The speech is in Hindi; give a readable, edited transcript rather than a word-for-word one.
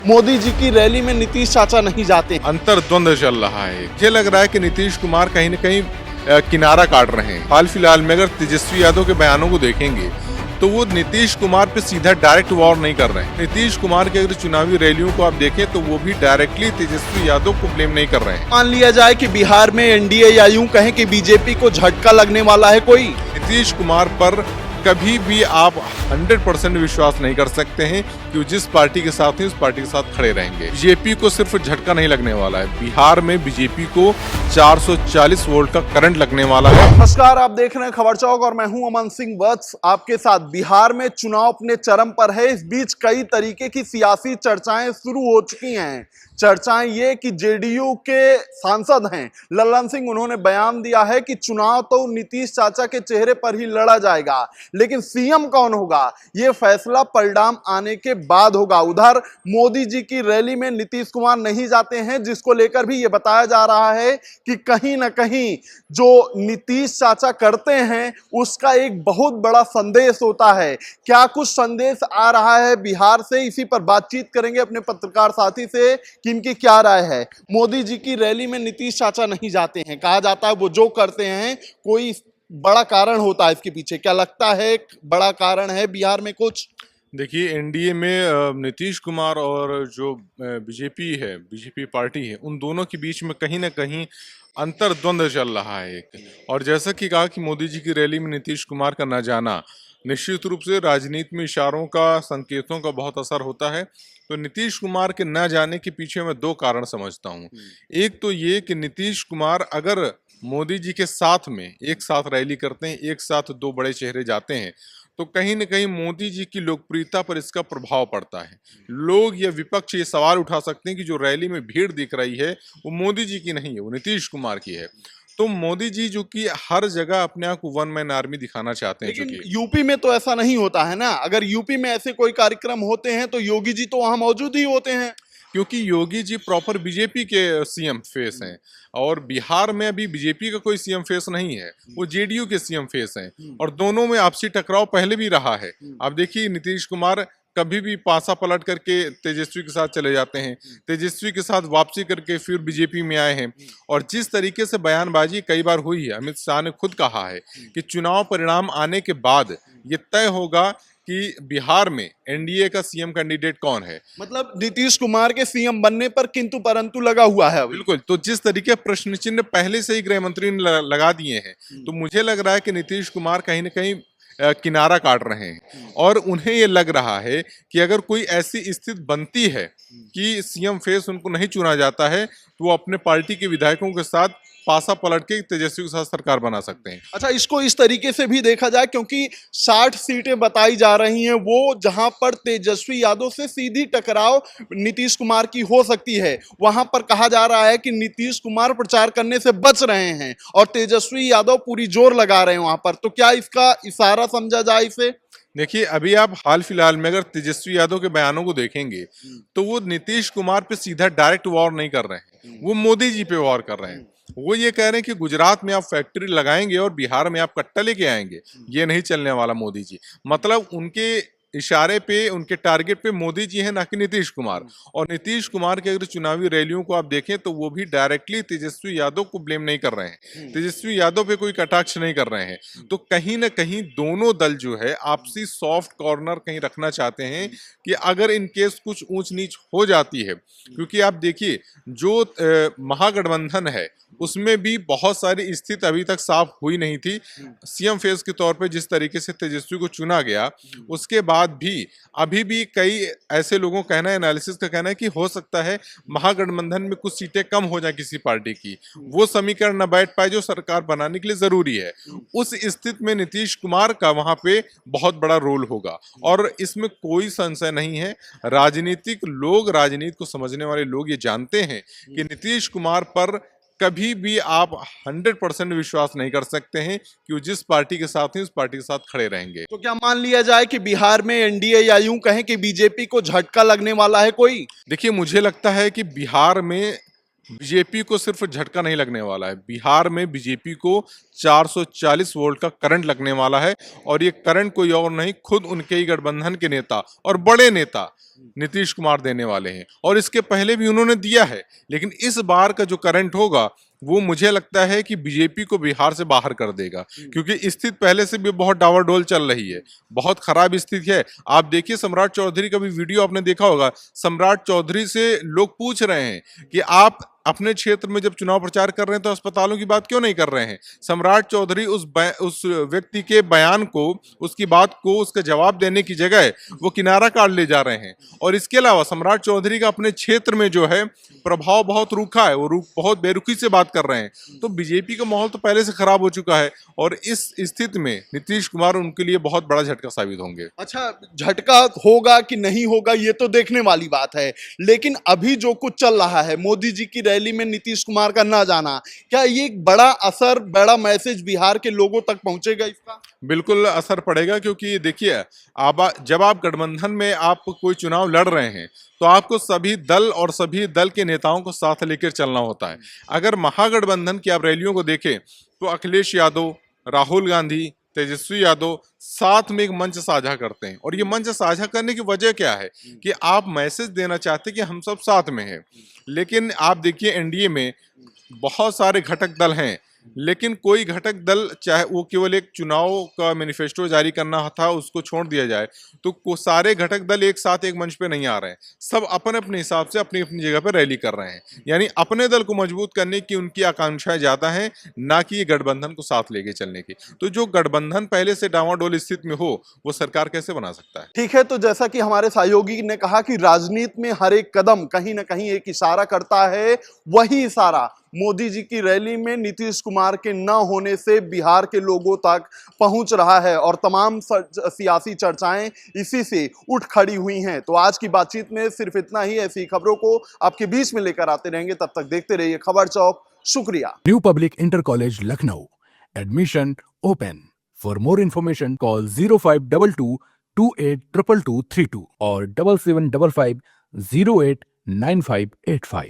मोदी जी की रैली में नीतीश चाचा नहीं जाते। अंतर्द्वंद चल रहा है। मुझे लग रहा है कि नीतीश कुमार कहीं न कहीं किनारा काट रहे हैं। हाल फिलहाल में अगर तेजस्वी यादव के बयानों को देखेंगे तो वो नीतीश कुमार पे सीधा डायरेक्ट वॉर नहीं कर रहे हैं। नीतीश कुमार की अगर चुनावी रैलियों को आप देखें तो वो भी डायरेक्टली तेजस्वी यादव को ब्लेम नहीं कर रहे हैं। मान लिया जाए कि बिहार में एनडीए या यूं कहें कि बीजेपी को झटका लगने वाला है कोई। नीतीश कुमार पर कभी भी आप 100% विश्वास नहीं कर सकते हैं कि वो जिस पार्टी के साथ हैं उस पार्टी के साथ खड़े रहेंगे। बीजेपी को सिर्फ झटका नहीं लगने वाला है, बिहार में बीजेपी को 440 वोल्ट का करंट लगने वाला है। नमस्कार, आप देख रहे हैं खबर चौक और मैं हूं अमन सिंह वत्स आपके साथ। बिहार में चुनाव अपने चरम पर है। इस बीच कई तरीके की सियासी चर्चाएं शुरू हो चुकी हैं। चर्चाएं ये कि जेडीयू के सांसद हैं लल्लन सिंह, उन्होंने बयान दिया है कि चुनाव तो नीतीश चाचा के चेहरे पर ही लड़ा जाएगा, लेकिन सीएम कौन होगा यह फैसला परिणाम आने के बाद होगा। उधर मोदी जी की रैली में नीतीश कुमार नहीं जाते हैं, जिसको लेकर भी यह बताया जा रहा है कि कहीं ना कहीं जो नीतीश चाचा करते हैं उसका एक बहुत बड़ा संदेश होता है। क्या कुछ संदेश आ रहा है बिहार से, इसी पर बातचीत करेंगे अपने पत्रकार साथी से कि इनकी क्या राय है। मोदी जी की रैली में नीतीश चाचा नहीं जाते हैं, कहा जाता है वो जो करते हैं कोई बड़ा कारण होता है इसके पीछे। क्या लगता है बड़ा कारण है बिहार में कुछ? देखिए, एनडीए में नीतीश कुमार और जो बीजेपी है, बीजेपी पार्टी है, उन दोनों के बीच में कहीं ना कहीं अंतर्द्वंद चल रहा है एक। और जैसा कि कहा कि मोदी जी की रैली में नीतीश कुमार का न जाना निश्चित रूप से राजनीति में इशारों का, संकेतों का बहुत असर होता है। तो नीतीश कुमार के न जाने के पीछे मैं दो कारण समझता हूँ। एक तो ये कि नीतीश कुमार अगर मोदी जी के साथ में एक साथ रैली करते हैं, एक साथ दो बड़े चेहरे जाते हैं, तो कहीं न कहीं मोदी जी की लोकप्रियता पर इसका प्रभाव पड़ता है। लोग या विपक्ष ये सवाल उठा सकते हैं कि जो रैली में भीड़ दिख रही है वो मोदी जी की नहीं है, वो नीतीश कुमार की है। तो मोदी जी जो कि हर जगह अपने आप को वन मैन आर्मी दिखाना चाहते हैं। लेकिन यूपी में तो ऐसा नहीं होता है ना। अगर यूपी में ऐसे कोई कार्यक्रम होते हैं तो योगी जी तो वहां मौजूद ही होते हैं, क्योंकि योगी जी प्रॉपर बीजेपी के सीएम फेस हैं और बिहार में अभी बीजेपी का कोई सीएम फेस नहीं है, वो जेडीयू के सीएम फेस हैं। और दोनों में आपसी टकराव पहले भी रहा है। आप देखिए, नीतीश कुमार कभी भी पासा पलट करके तेजस्वी के साथ चले जाते हैं, तेजस्वी के साथ वापसी करके फिर बीजेपी में आए हैं। और जिस तरीके से बयानबाजी कई बार हुई है, अमित शाह ने खुद कहा है कि चुनाव परिणाम आने के बाद ये तय होगा कि बिहार में एनडीए का सीएम कैंडिडेट कौन है। मतलब नीतीश कुमार के सीएम बनने पर किंतु परंतु लगा हुआ है अभी। बिल्कुल। तो जिस तरीके प्रश्न चिन्ह पहले से ही गृह मंत्री ने लगा दिए हैं, तो मुझे लग रहा है कि नीतीश कुमार कहीं न कहीं किनारा काट रहे हैं। और उन्हें ये लग रहा है कि अगर कोई ऐसी स्थिति बनती है कि सीएम फेस उनको नहीं चुना जाता है, तो वो अपने पार्टी के विधायकों के साथ पासा पलट के तेजस्वी के साथ सरकार बना सकते हैं। अच्छा, इसको इस तरीके से भी देखा जाए क्योंकि 60 सीटें बताई जा रही हैं वो जहां पर तेजस्वी यादव से सीधी टकराव नीतीश कुमार की हो सकती है, वहां पर कहा जा रहा है कि नीतीश कुमार प्रचार करने से बच रहे हैं और तेजस्वी यादव पूरी जोर लगा रहे हैं वहां पर। तो क्या इसका इशारा समझा जाए इसे? देखिए, अभी आप हाल फिलहाल में अगर तेजस्वी यादव के बयानों को देखेंगे तो वो नीतीश कुमार पे सीधा डायरेक्ट वॉर नहीं कर रहे हैं, वो मोदी जी पे वॉर कर रहे हैं। वो ये कह रहे हैं कि गुजरात में आप फैक्ट्री लगाएंगे और बिहार में आप कट्टा लेके आएंगे, ये नहीं चलने वाला मोदी जी। मतलब उनके इशारे पे, उनके टारगेट पे मोदी जी है, ना कि नीतीश कुमार। और नीतीश कुमार के अगर चुनावी रैलियों को आप देखें तो वो भी डायरेक्टली तेजस्वी यादव को ब्लेम नहीं कर रहे हैं, तेजस्वी यादव पे कोई कटाक्ष नहीं कर रहे हैं। तो कहीं ना कहीं दोनों दल जो है आपसी सॉफ्ट कॉर्नर कहीं रखना चाहते हैं कि अगर इन केस कुछ ऊंच नीच हो जाती है। क्योंकि आप देखिए, जो महागठबंधन है उसमें भी बहुत सारी स्थिति अभी तक साफ हुई नहीं थी। सीएम फेस के तौर पे जिस तरीके से तेजस्वी को चुना गया, उसके बाद भी अभी भी कई ऐसे लोगों का कहना है, एनालिसिस का कहना है कि हो सकता है महागठबंधन में कुछ सीटें कम हो जाए किसी पार्टी की, वो समीकरण न बैठ पाए जो सरकार बनाने के लिए जरूरी है। उस स्थिति में नीतीश कुमार का वहां पे बहुत बड़ा रोल होगा और इसमें कोई संशय नहीं है। राजनीतिक लोग, राजनीति को समझने वाले लोग ये जानते हैं कि नीतीश कुमार पर कभी भी आप 100% विश्वास नहीं कर सकते हैं कि वो जिस पार्टी के साथ हैं उस पार्टी के साथ खड़े रहेंगे। तो क्या मान लिया जाए कि बिहार में एनडीए या यूं कहें कि बीजेपी को झटका लगने वाला है कोई? देखिए, मुझे लगता है कि बिहार में बीजेपी को सिर्फ झटका नहीं लगने वाला है, बिहार में बीजेपी को 440 वोल्ट का करंट लगने वाला है। और ये करंट कोई और नहीं, खुद उनके ही गठबंधन के नेता और बड़े नेता नीतीश कुमार देने वाले हैं और इसके पहले भी उन्होंने दिया है। लेकिन इस बार का जो करंट होगा वो मुझे लगता है कि बीजेपी को बिहार से बाहर कर देगा, क्योंकि स्थिति पहले से भी बहुत डावाडोल चल रही है, बहुत खराब स्थिति है। आप देखिए सम्राट चौधरी का भी वीडियो आपने देखा होगा। सम्राट चौधरी से लोग पूछ रहे हैं कि आप अपने क्षेत्र में जब चुनाव प्रचार कर रहे हैं तो अस्पतालों की बात क्यों नहीं कर रहे हैं। सम्राट चौधरी उस व्यक्ति के बयान को, उसकी बात को, उसका जवाब देने की जगह वो किनारा काट ले जा रहे हैं। और इसके अलावा सम्राट चौधरी का अपने क्षेत्र में जो है प्रभाव बहुत रूखा है, वो बहुत बेरुखी से बात कर रहे हैं। तो बीजेपी का माहौल तो पहले से खराब हो चुका है और इस स्थिति में नीतीश कुमार उनके लिए बहुत बड़ा झटका साबित होंगे। अच्छा, झटका होगा कि नहीं होगा ये तो देखने वाली बात है, लेकिन अभी जो कुछ चल रहा है, मोदी जी की रैली में नीतीश कुमार का ना जाना, क्या ये एक बड़ा असर, बड़ा मैसेज बिहार के लोगों तक पहुंचेगा इसका? बिल्कुल असर पड़ेगा, क्योंकि देखिए जब आप गठबंधन में आप कोई चुनाव लड़ रहे हैं तो आपको सभी दल और सभी दल के नेताओं को साथ लेकर चलना होता है। अगर महागठबंधन की आप रैलियों को देखें तो अखिलेश यादव, राहुल गांधी, तेजस्वी यादव साथ में एक मंच साझा करते हैं। और ये मंच साझा करने की वजह क्या है कि आप मैसेज देना चाहते हैं कि हम सब साथ में हैं। लेकिन आप देखिए एनडीए में बहुत सारे घटक दल हैं, लेकिन कोई घटक दल, चाहे वो केवल एक चुनाव का मैनिफेस्टो जारी करना था उसको छोड़ दिया जाए, तो सारे घटक दल एक साथ एक मंच पे नहीं आ रहे हैं। सब अपने अपने हिसाब से अपनी अपनी जगह पे रैली कर रहे हैं, यानी अपने दल को मजबूत करने की उनकी आकांक्षाएं ज्यादा हैं, ना कि गठबंधन को साथ लेके चलने की। तो जो गठबंधन पहले से डावाडोल स्थिति में हो वो सरकार कैसे बना सकता है। ठीक है, तो जैसा कि हमारे सहयोगी ने कहा कि राजनीति में हर एक कदम कहीं ना कहीं एक इशारा करता है, वही इशारा मोदी जी की रैली में नीतीश कुमार के न होने से बिहार के लोगों तक पहुंच रहा है और तमाम सियासी चर्चाएं इसी से उठ खड़ी हुई हैं। तो आज की बातचीत में सिर्फ इतना ही। ऐसी खबरों को आपके बीच में लेकर आते रहेंगे, तब तक देखते रहिए खबर चौक। शुक्रिया। New public inter college Lucknow, admission open. For more information call 0522 282232 और 7755 089585।